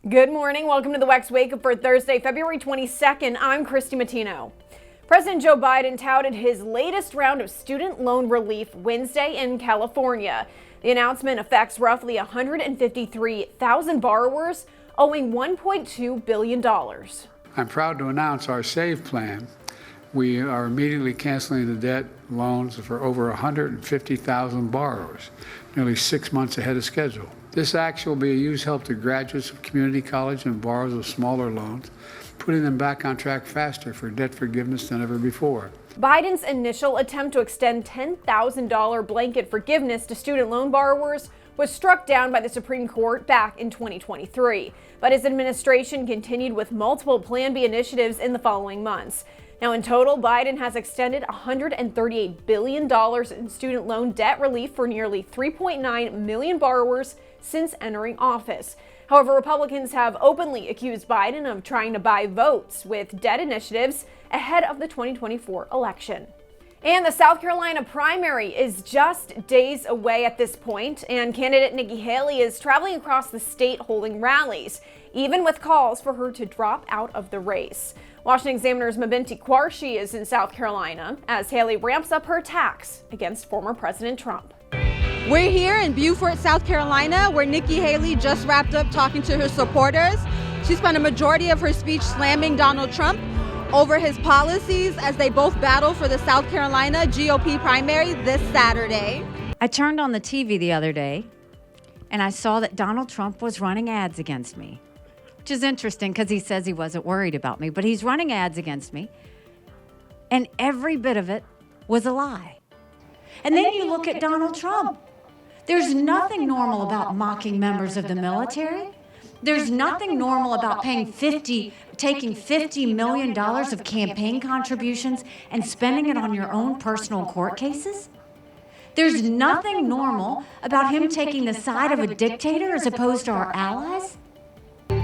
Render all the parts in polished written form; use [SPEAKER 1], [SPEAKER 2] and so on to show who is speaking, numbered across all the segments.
[SPEAKER 1] Good morning. Welcome to the WEX Wakeup for Thursday, February 22nd. I'm Christy Matino. President Joe Biden touted his latest round of student loan relief Wednesday in California. The announcement affects roughly 153,000 borrowers owing $1.2 billion.
[SPEAKER 2] I'm proud to announce our SAVE plan. We are immediately canceling the debt loans for over 150,000 borrowers, nearly 6 months ahead of schedule. This action will be a huge help to graduates of community college and borrowers of smaller loans, putting them back on track faster for debt forgiveness than ever before.
[SPEAKER 1] Biden's initial attempt to extend $10,000 blanket forgiveness to student loan borrowers was struck down by the Supreme Court back in 2023. But his administration continued with multiple Plan B initiatives in the following months. Now, in total, Biden has extended $138 billion in student loan debt relief for nearly 3.9 million borrowers since entering office. However, Republicans have openly accused Biden of trying to buy votes with debt initiatives ahead of the 2024 election. And the South Carolina primary is just days away at this point, and candidate Nikki Haley is traveling across the state holding rallies, even with calls for her to drop out of the race. Washington Examiner's Mabinty Quarshie is in South Carolina as Haley ramps up her attacks against former President Trump.
[SPEAKER 3] We're here in Beaufort, South Carolina, where Nikki Haley just wrapped up talking to her supporters. She spent a majority of her speech slamming Donald Trump over his policies as they both battle for the South Carolina GOP primary this Saturday.
[SPEAKER 4] I turned on the TV the other day and I saw that Donald Trump was running ads against me, which is interesting because he says he wasn't worried about me, but he's running ads against me. And every bit of it was a lie. And then you look at Donald Trump. There's nothing normal about mocking members of the military. There's nothing normal about taking $50 million of campaign contributions and spending it on your own personal court cases. There's nothing normal about him taking the side of a dictator as opposed to our allies.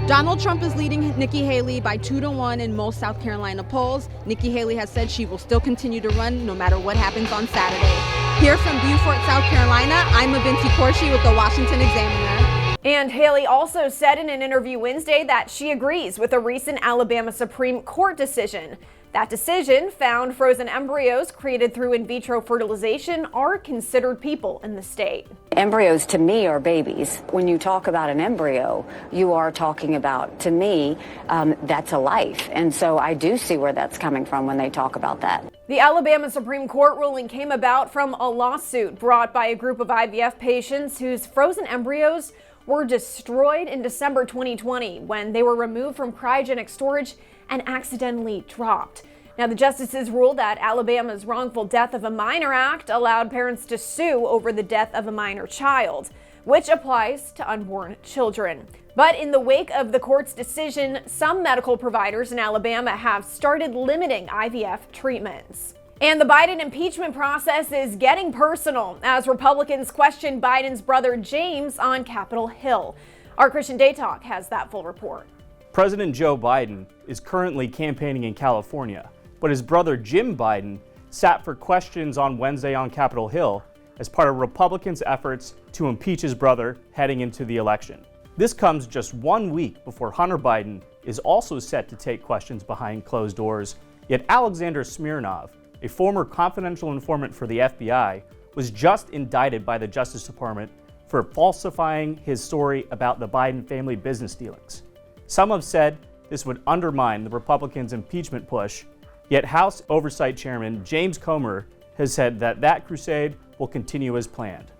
[SPEAKER 3] Donald Trump is leading Nikki Haley by 2-1 in most South Carolina polls. Nikki Haley has said she will still continue to run no matter what happens on Saturday. Here from Beaufort, South Carolina, I'm Mabinty Quarshie with the Washington Examiner.
[SPEAKER 1] And Haley also said in an interview Wednesday that she agrees with a recent Alabama Supreme Court decision. That decision found frozen embryos created through in vitro fertilization are considered people in the state.
[SPEAKER 5] Embryos to me are babies. When you talk about an embryo, you are talking about, to me, that's a life. And so I do see where that's coming from when they talk about that.
[SPEAKER 1] The Alabama Supreme Court ruling came about from a lawsuit brought by a group of IVF patients whose frozen embryos were destroyed in December 2020 when they were removed from cryogenic storage and accidentally dropped. Now, the justices ruled that Alabama's Wrongful Death of a Minor Act allowed parents to sue over the death of a minor child, which applies to unborn children. But in the wake of the court's decision, some medical providers in Alabama have started limiting IVF treatments. And the Biden impeachment process is getting personal as Republicans question Biden's brother James on Capitol Hill. Our Christian Day Talk has that full report.
[SPEAKER 6] President Joe Biden is currently campaigning in California, but his brother Jim Biden sat for questions on Wednesday on Capitol Hill as part of Republicans' efforts to impeach his brother heading into the election. This comes just 1 week before Hunter Biden is also set to take questions behind closed doors, yet Alexander Smirnov, a former confidential informant for the FBI, was just indicted by the Justice Department for falsifying his story about the Biden family business dealings. Some have said this would undermine the Republicans' impeachment push, yet House Oversight Chairman James Comer has said that crusade will continue as planned.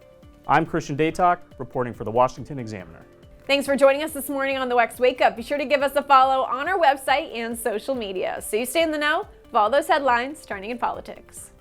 [SPEAKER 6] I'm Christian Day Talk, reporting for the Washington Examiner.
[SPEAKER 1] Thanks for joining us this morning on the WEX Wakeup. Be sure to give us a follow on our website and social media so you stay in the know of all those headlines turning in politics.